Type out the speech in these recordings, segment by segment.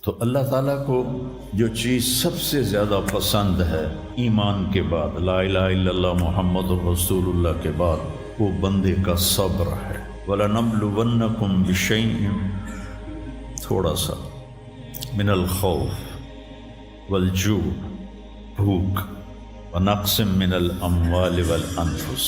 تو اللہ تعالیٰ کو جو چیز سب سے زیادہ پسند ہے ایمان کے بعد، لا الہ الا اللہ محمد رسول اللہ کے بعد، وہ بندے کا صبر ہے۔ وَلَنَبْلُوَنَّكُمْ بِشَيْءٍ، تھوڑا سا، من الخوف والجوع، بھوک، ونقص من الاموال والانفس،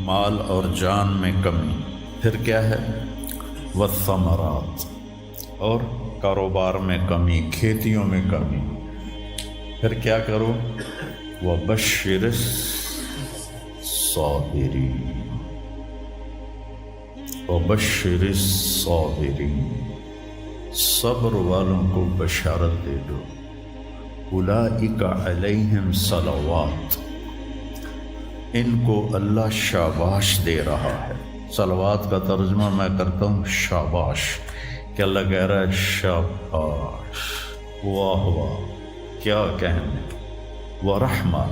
مال اور جان میں کمی، پھر کیا ہے، والثمرات، اور کاروبار میں کمی، کھیتیوں میں کمی، پھر کیا کرو، وَبَشِّرِ الصَّابِرِينَ، وَبَشِّرِ الصَّابِرِينَ، صبر والوں کو بشارت دے دو، اولئک علیہم صلوات، ان کو اللہ شاباش دے رہا ہے۔ صلوات کا ترجمہ میں کرتا ہوں شاباش، کہ اللہ کہہ رہا ہے شاباش، واہ واہ، کیا کہنے، ورحمہ،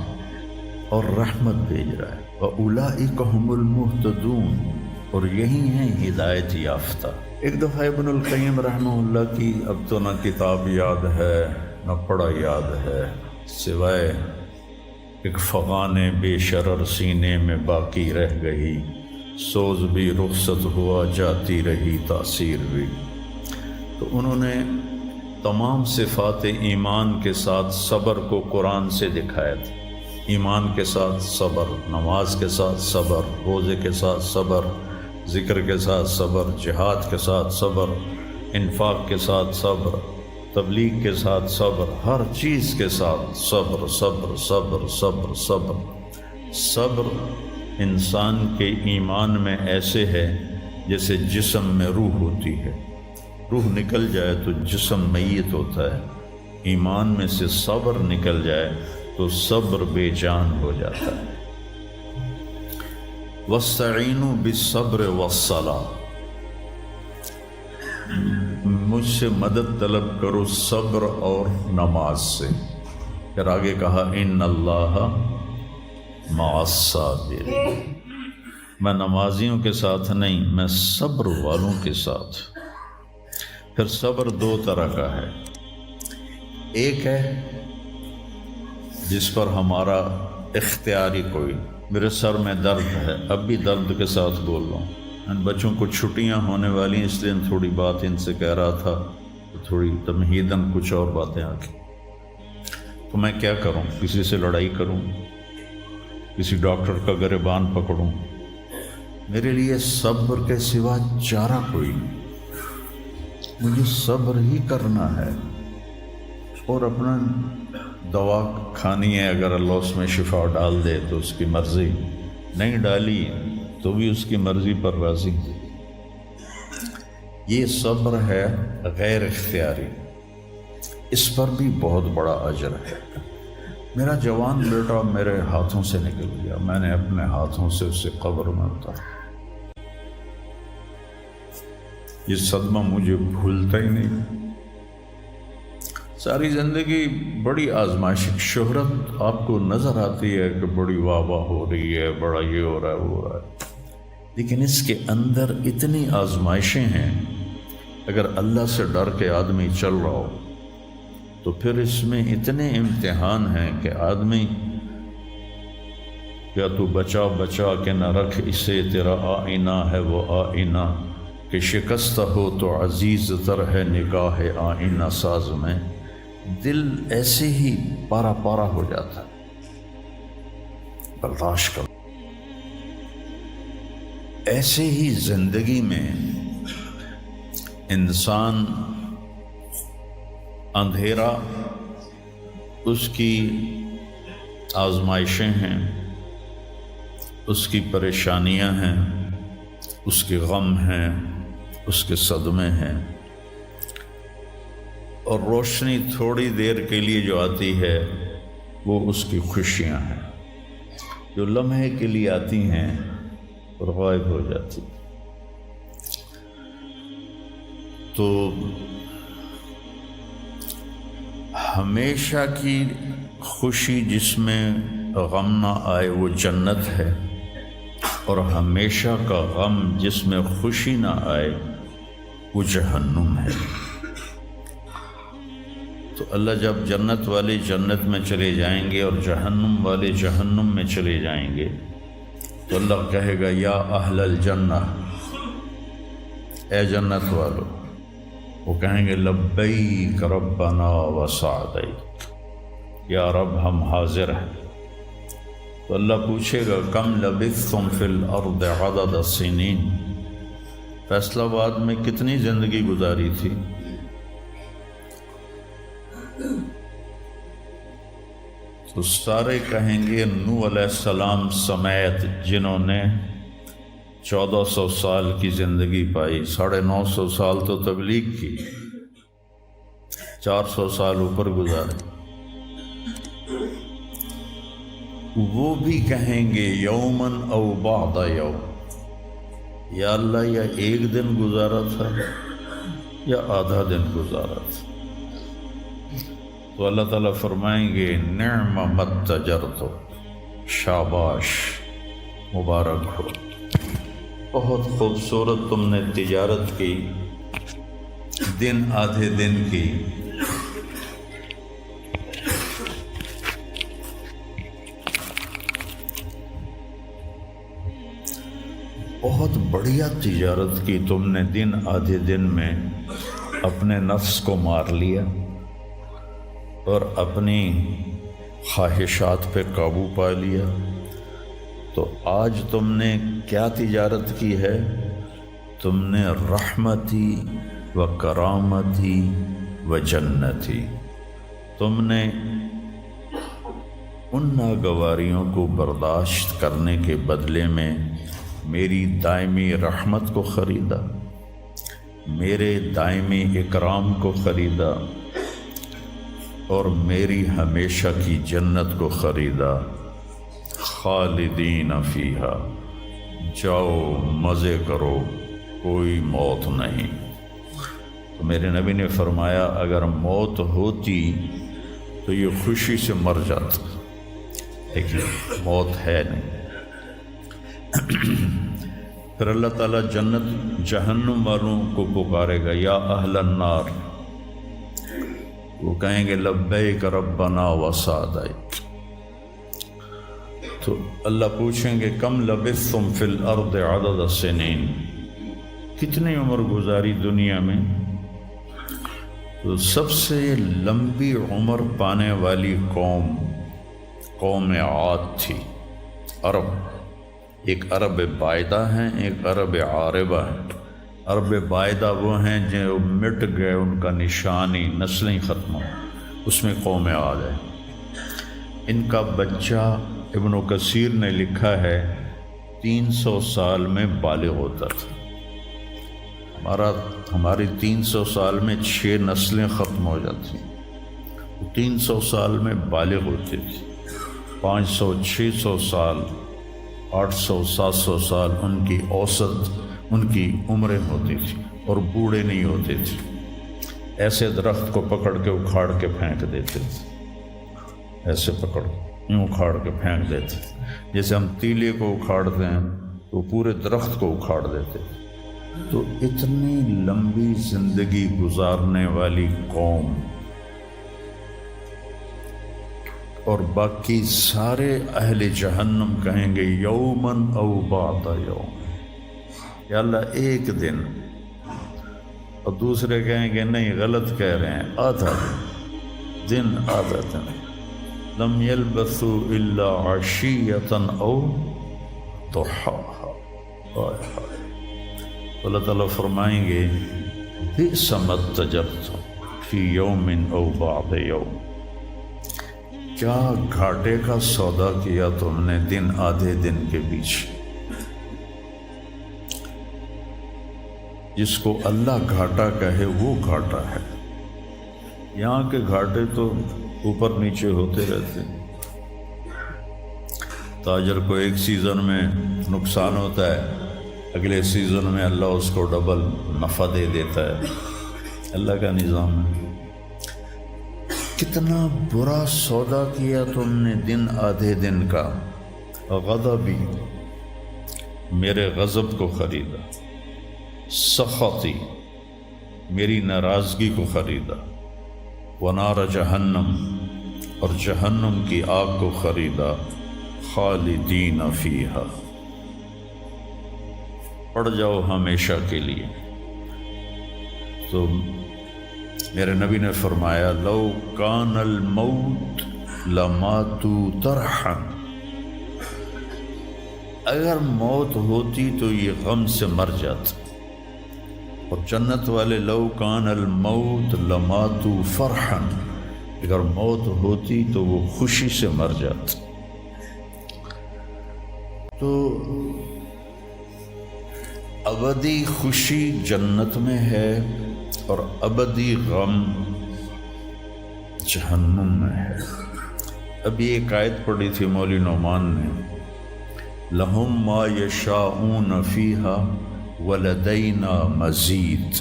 اور رحمت بھیج رہا ہے، وَأُولَئِكَ هُمُ الْمُهْتَدُونَ، اور یہی ہیں ہدایت یافتہ۔ ایک دفعہ ابن القیم رحمہ اللہ کی اب تو نہ کتاب یاد ہے نہ پڑھا یاد ہے، سوائے ایک فغان بے شرر سینے میں باقی رہ گئی، سوز بھی رخصت ہوا جاتی رہی تاثیر بھی۔ تو انہوں نے تمام صفات ایمان کے ساتھ صبر کو قرآن سے دکھایا تھا۔ ایمان کے ساتھ صبر، نماز کے ساتھ صبر، روزے کے ساتھ صبر، ذکر کے ساتھ صبر، جہاد کے ساتھ صبر، انفاق کے ساتھ صبر، تبلیغ کے ساتھ صبر، ہر چیز کے ساتھ صبر صبر صبر صبر صبر۔ صبر انسان کے ایمان میں ایسے ہے جیسے جسم میں روح ہوتی ہے، روح نکل جائے تو جسم میت ہوتا ہے، ایمان میں سے صبر نکل جائے تو صبر بے جان ہو جاتا ہے۔ وَاسْتَعِینُوا بِالصَّبْرِ وَالصَّلَاةِ، مجھ سے مدد طلب کرو صبر اور نماز سے۔ پھر آگے کہا ان اللہ مع الصابرین، میں نمازیوں کے ساتھ نہیں، میں صبر والوں کے ساتھ۔ پھر صبر دو طرح کا ہے، ایک ہے جس پر ہمارا اختیاری کوئی، میرے سر میں درد ہے، اب بھی درد کے ساتھ بول رہا ہوں، ان بچوں کو چھٹیاں ہونے والی ہیں، اس لیے تھوڑی بات ان سے کہہ رہا تھا، تھوڑی تمہیداً کچھ اور باتیں آ گئی، تو میں کیا کروں، کسی سے لڑائی کروں، کسی ڈاکٹر کا گریبان پکڑوں؟ میرے لیے صبر کے سوا چارہ کوئی نہیں، مجھے صبر ہی کرنا ہے، اور اپنا دوا کھانی ہے، اگر اللہ اس میں شفا ڈال دے تو اس کی مرضی، نہیں ڈالی تو بھی اس کی مرضی پر راضی۔ یہ صبر ہے غیر اختیاری، اس پر بھی بہت بڑا اجر ہے۔ میرا جوان بیٹا میرے ہاتھوں سے نکل گیا، میں نے اپنے ہاتھوں سے اسے قبر میں اتارا، یہ صدمہ مجھے بھولتا ہی نہیں۔ ساری زندگی بڑی آزمائش، شہرت آپ کو نظر آتی ہے کہ بڑی واہ واہ ہو رہی ہے، بڑا یہ ہو رہا ہے وہ ہو رہا ہے، لیکن اس کے اندر اتنی آزمائشیں ہیں، اگر اللہ سے ڈر کے آدمی چل رہا ہو تو پھر اس میں اتنے امتحان ہیں کہ آدمی یا تو بچا بچا کے نہ رکھ اسے، تیرا آئینہ ہے وہ آئینہ، کہ شکستہ ہو تو عزیز تر ہے نگاہ آئینہ ساز میں۔ دل ایسے ہی پارا پارا ہو جاتا ہے، برداشت کرو۔ ایسے ہی زندگی میں انسان اندھیرا اس کی آزمائشیں ہیں، اس کی پریشانیاں ہیں، اس کے غم ہیں، اس کے صدمے ہیں، اور روشنی تھوڑی دیر کے لیے جو آتی ہے وہ اس کی خوشیاں ہیں، جو لمحے کے لیے آتی ہیں اور غائب ہو جاتی۔ تو ہمیشہ کی خوشی جس میں غم نہ آئے وہ جنت ہے، اور ہمیشہ کا غم جس میں خوشی نہ آئے وہ جہنم ہے۔ تو اللہ جب جنت والے جنت میں چلے جائیں گے اور جہنم والے جہنم میں چلے جائیں گے تو اللہ کہے گا یا اہل الجنہ، اے جنت والو، وہ کہیں گے لبیک ربنا وسعدیک، یا رب ہم حاضر ہیں۔ تو اللہ پوچھے گا کم لبثتم فی الارض عدد السنین، فیصلہ آباد میں کتنی زندگی گزاری تھی؟ تو سارے کہیں گے نوح علیہ السلام سمیت جنہوں نے 1400 سال کی زندگی پائی، 950 سال تو تبلیغ کی، 400 سال اوپر گزارے، وہ بھی کہیں گے یومن او بعد یوم، یا اللہ یا ایک دن گزارا تھا یا آدھا دن گزارا تھا۔ تو اللہ تعالیٰ فرمائیں گے نعم متجرتو، شاباش، مبارک ہو، بہت خوبصورت تم نے تجارت کی، دن آدھے دن کی، بہت بڑھیا تجارت کی تم نے، دن آدھے دن میں اپنے نفس کو مار لیا اور اپنی خواہشات پہ قابو پا لیا۔ تو آج تم نے کیا تجارت کی ہے؟ تم نے رحمتی و کرامتی و جنتی، تم نے ان ناگواریوں کو برداشت کرنے کے بدلے میں میری دائمی رحمت کو خریدا، میرے دائمی اکرام کو خریدا اور میری ہمیشہ کی جنت کو خریدا۔ خالدین فیہا، جاؤ مزے کرو، کوئی موت نہیں۔ تو میرے نبی نے فرمایا اگر موت ہوتی تو یہ خوشی سے مر جاتا، لیکن موت ہے نہیں۔ پھر اللہ تعالیٰ جنت جہنم والوں کو پکارے گا یا اہل النار، وہ کہیں گے لبیک ربنا وسعدیک۔ تو اللہ پوچھیں گے کم لبثتم فی الارض عدد السنین، کتنی عمر گزاری دنیا میں؟ تو سب سے لمبی عمر پانے والی قوم عاد تھی، عرب۔ ایک عرب بائدہ ہیں، ایک عرب عاربہ ہیں۔ عرب بائدہ وہ ہیں جو مٹ گئے، ان کا نشانی نسلیں ختم ہو، اس میں قوم عاد ہے۔ ان کا بچہ ابن کثیر نے لکھا ہے 300 سال میں بالغ ہوتا تھا۔ ہماری 300 سال میں 6 نسلیں ختم ہو جاتی، 300 سال میں بالغ ہوتی تھی۔ 500 600 سال 800 700 سال ان کی اوسط ان کی عمریں ہوتی تھی اور بوڑھے نہیں ہوتے تھے۔ ایسے درخت کو پکڑ کے اکھاڑ کے پھینک دیتے تھے، ایسے پکڑ یوں اکھاڑ کے پھینک دیتے تھے، جیسے ہم تیلے کو اکھاڑتے ہیں تو پورے درخت کو اکھاڑ دیتے تھے۔ تو اتنی لمبی زندگی گزارنے والی قوم، اور باقی سارے اہل جہنم کہیں گے یومن او بعد یوم، یا اللہ ایک دن، اور دوسرے کہیں گے نہیں غلط کہہ رہے ہیں، آدھا دن آدھا دن۔ لم یلبثوا الا عشیۃ او ضحاہا۔ اللہ تعالیٰ فرمائیں گے بئس ما اتجرتم فی یوم او بعد یوم، کیا گھاٹے کا سودا کیا تم نے دن آدھے دن کے بیچ۔ جس کو اللہ گھاٹا کہے وہ گھاٹا ہے، یہاں کے گھاٹے تو اوپر نیچے ہوتے رہتے ہیں۔ تاجر کو ایک سیزن میں نقصان ہوتا ہے، اگلے سیزن میں اللہ اس کو ڈبل نفع دے دیتا ہے، اللہ کا نظام ہے۔ کتنا برا سودا کیا تم نے دن آدھے دن کا۔ غضبی، میرے غضب کو خریدا، سخطی، میری ناراضگی کو خریدا، ونار جہنم، اور جہنم کی آگ کو خریدا، خالدین فیہا، پڑ جاؤ ہمیشہ کے لیے۔ تو میرے نبی نے فرمایا لو کان الموت لماتوا طرحا، اگر موت ہوتی تو یہ غم سے مر جاتے، اور جنت والے لو کان الموت لماتوا فرحا، اگر موت ہوتی تو وہ خوشی سے مر جاتے۔ تو ابدی خوشی جنت میں ہے اور ابدی غم جہنم میں ہے۔ ابھی ایک آیت پڑھی تھی مولوی نعمان نے، لہم ما یشاءون فیہا ولدینا مزید،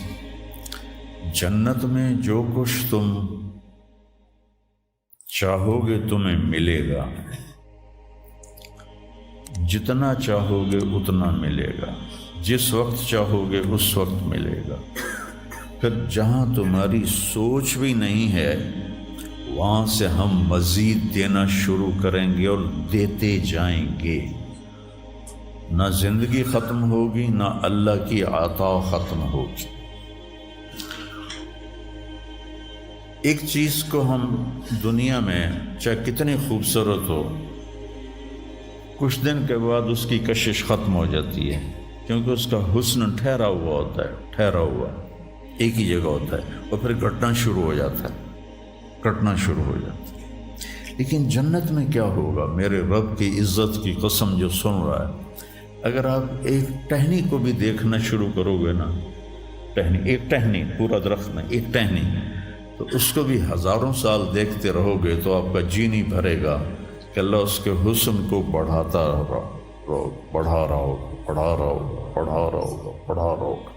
جنت میں جو کچھ تم چاہو گے تمہیں ملے گا، جتنا چاہو گے اتنا ملے گا، جس وقت چاہو گے اس وقت ملے گا۔ پھر جہاں تمہاری سوچ بھی نہیں ہے وہاں سے ہم مزید دینا شروع کریں گے اور دیتے جائیں گے، نہ زندگی ختم ہوگی نہ اللہ کی عطا ختم ہوگی۔ ایک چیز کو ہم دنیا میں چاہے کتنی خوبصورت ہو، کچھ دن کے بعد اس کی کشش ختم ہو جاتی ہے، کیونکہ اس کا حسن ٹھہرا ہوا ہوتا ہے، ٹھہرا ہوا ایک ہی جگہ ہوتا ہے، اور پھر کٹنا شروع ہو جاتا ہے، کٹنا شروع ہو جاتا ہے۔ لیکن جنت میں کیا ہوگا؟ میرے رب کی عزت کی قسم جو سن رہا ہے، اگر آپ ایک ٹہنی کو بھی دیکھنا شروع کرو گے نا، ٹہنی، ایک ٹہنی، پورا درخت نہیں، ایک ٹہنی، تو اس کو بھی ہزاروں سال دیکھتے رہو گے تو آپ کا جی نہیں بھرے گا کہ اللہ اس کے حسن کو بڑھاتا رہو، بڑھا رہا ہوگا، بڑھا رہا ہوگا، بڑھا رہا ہوگا، بڑھا رہا ہوگا۔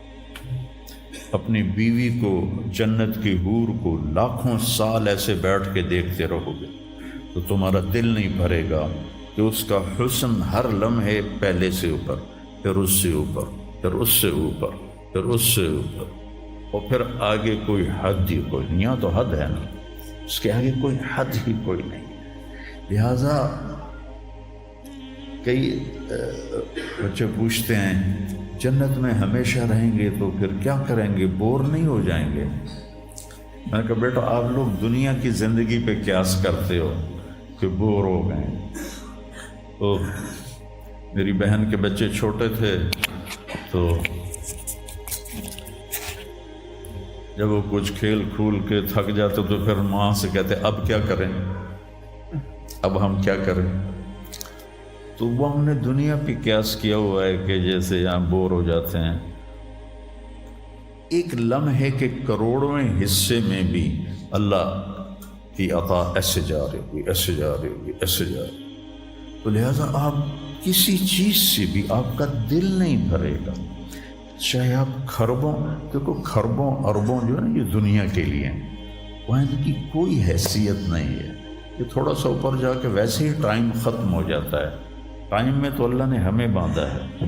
اپنی بیوی کو، جنت کی حور کو لاکھوں سال ایسے بیٹھ کے دیکھتے رہو گے تو تمہارا دل نہیں بھرے گا کہ اس کا حسن ہر لمحے پہلے سے اوپر، پھر اس سے اوپر، پھر اس سے اوپر، پھر اس سے اوپر، اور پھر آگے کوئی حد ہی کوئی نہیں۔ یہاں تو حد ہے نا، اس کے آگے کوئی حد ہی کوئی نہیں۔ لہٰذا کئی بچے پوچھتے ہیں جنت میں ہمیشہ رہیں گے تو پھر کیا کریں گے، بور نہیں ہو جائیں گے؟ میں نے کہا بیٹا آپ لوگ دنیا کی زندگی پہ قیاس کرتے ہو کہ بور ہو گئے۔ تو میری بہن کے بچے چھوٹے تھے تو جب وہ کچھ کھیل کھول کے تھک جاتے تو پھر ماں سے کہتے اب کیا کریں، اب ہم کیا کریں؟ تو وہ ہم نے دنیا پہ قیاس کیا ہوا ہے کہ جیسے یہاں بور ہو جاتے ہیں، ایک لمحے کے کروڑویں حصے میں بھی اللہ کی عطا ایسے جا رہی ہوگی، ایسے جا رہی ہوگی، ایسے جا رہی ہوگی۔ تو لہٰذا آپ کسی چیز سے بھی آپ کا دل نہیں بھرے گا، چاہے آپ خربوں، دیکھو خربوں اربوں جو ہے نا یہ دنیا کے لیے ہیں، وہاں ان کی کوئی حیثیت نہیں ہے۔ یہ تھوڑا سا اوپر جا کے ویسے ہی ٹائم ختم ہو جاتا ہے، ٹائم میں تو اللہ نے ہمیں باندھا ہے۔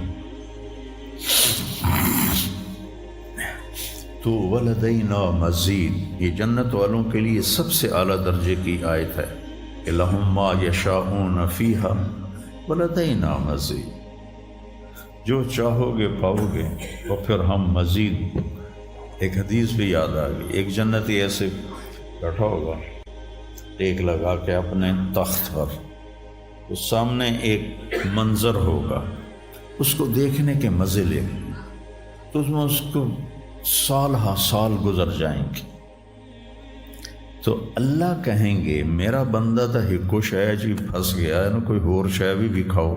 تو ولدینا مزید، یہ جنت والوں کے لیے سب سے اعلیٰ درجے کی آیت ہے کہ لہم ما یشاءون فیہا ولدینا مزید، جو چاہو گے پاؤ گے، اور پھر ہم مزید۔ ایک حدیث بھی یاد آ گئی، ایک جنتی ایسے بیٹھا ہوگا ٹیک لگا کے اپنے تخت پر، اس سامنے ایک منظر ہوگا، اس کو دیکھنے کے مزے لے تو اس میں اس کو سال ہا سال گزر جائیں گے۔ تو اللہ کہیں گے میرا بندہ تھا ہکو شے جی پھنس گیا ہے نا، کوئی اور شے بھی کھاؤ۔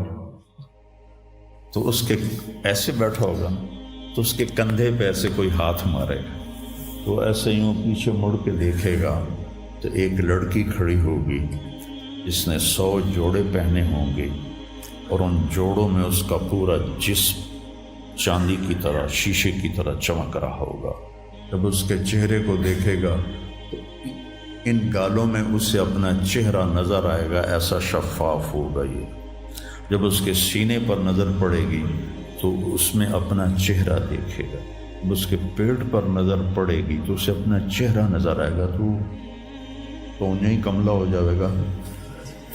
تو اس کے ایسے بیٹھا ہوگا تو اس کے کندھے پہ ایسے کوئی ہاتھ مارے گا، تو ایسے یوں پیچھے مڑ کے دیکھے گا تو ایک لڑکی کھڑی ہوگی جس نے 100 جوڑے پہنے ہوں گے، اور ان جوڑوں میں اس کا پورا جسم چاندی کی طرح، شیشے کی طرح چمک رہا ہوگا۔ جب اس کے چہرے کو دیکھے گا تو ان گالوں میں اسے اپنا چہرہ نظر آئے گا، ایسا شفاف ہوگا یہ۔ جب اس کے سینے پر نظر پڑے گی تو اس میں اپنا چہرہ دیکھے گا، جب اس کے پیٹ پر نظر پڑے گی تو اسے اپنا چہرہ نظر آئے گا، تو تو انہیں ہی کملہ ہو جائے گا.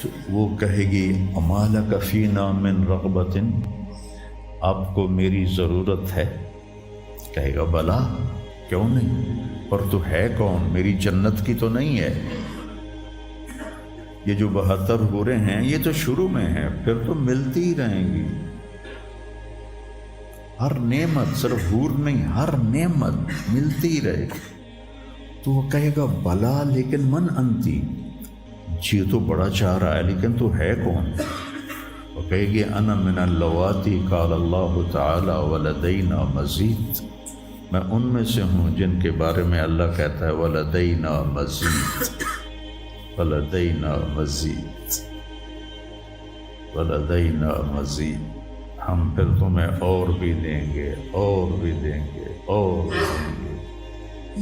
تو وہ کہے گی اما لک فینا من رغبۃ، آپ کو میری ضرورت ہے؟ کہے گا بلا، کیوں نہیں، پر تو ہے کون، میری جنت کی تو نہیں ہے. یہ جو 72 حوریں ہیں یہ تو شروع میں ہیں، پھر تو ملتی ہی رہیں گی. ہر نعمت، صرف حور نہیں، ہر نعمت ملتی ہی رہے گی. تو وہ کہے گا بلا لیکن من انتی، جی تو بڑا چاہ رہا ہے لیکن تو ہے کون؟ وہ کہے گی انا من اللواتی قال اللہ تعالی ولدینا مزید، میں ان میں سے ہوں جن کے بارے میں اللہ کہتا ہے ولدینا مزید، ولدینا مزید، ولدینا مزید، ہم پھر تمہیں اور بھی دیں گے، اور بھی دیں گے، اور بھی دیں گے.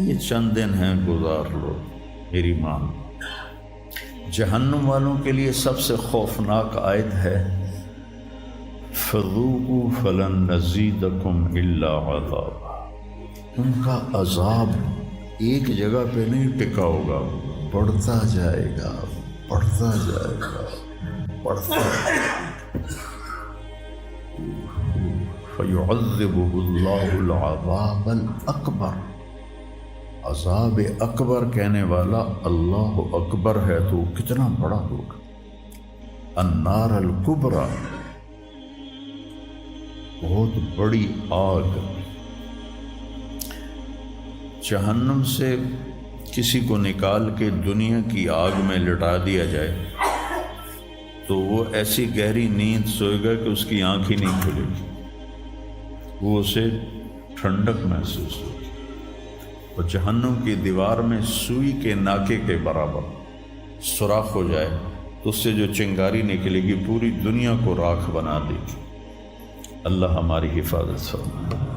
یہ چند دن ہیں، گزار لو میری ماں. جہنم والوں کے لیے سب سے خوفناک آیت ہے فذوقوا فلن نزیدکم الا عذابا. ان کا عذاب ایک جگہ پہ نہیں ٹکا ہوگا، بڑھتا جائے گا، بڑھتا جائے گا، بڑھتا جائے گا. فَيُعَذِّبُهُ اللَّهُ الْعَذَابَ الْأَكْبَرَ. عذاب اکبر کہنے والا اللہ اکبر ہے تو کتنا بڑا ہوگا. النار الکبریٰ، بہت بڑی آگ. جہنم سے کسی کو نکال کے دنیا کی آگ میں لٹا دیا جائے تو وہ ایسی گہری نیند سوئے گا کہ اس کی آنکھ ہی نہیں کھلے گی، وہ اسے ٹھنڈک محسوس ہوگی. اور جہنم کی دیوار میں سوئی کے ناکے کے برابر سوراخ ہو جائے تو اس سے جو چنگاری نکلے گی پوری دنیا کو راکھ بنا دے گی. اللہ ہماری حفاظت فرمائے.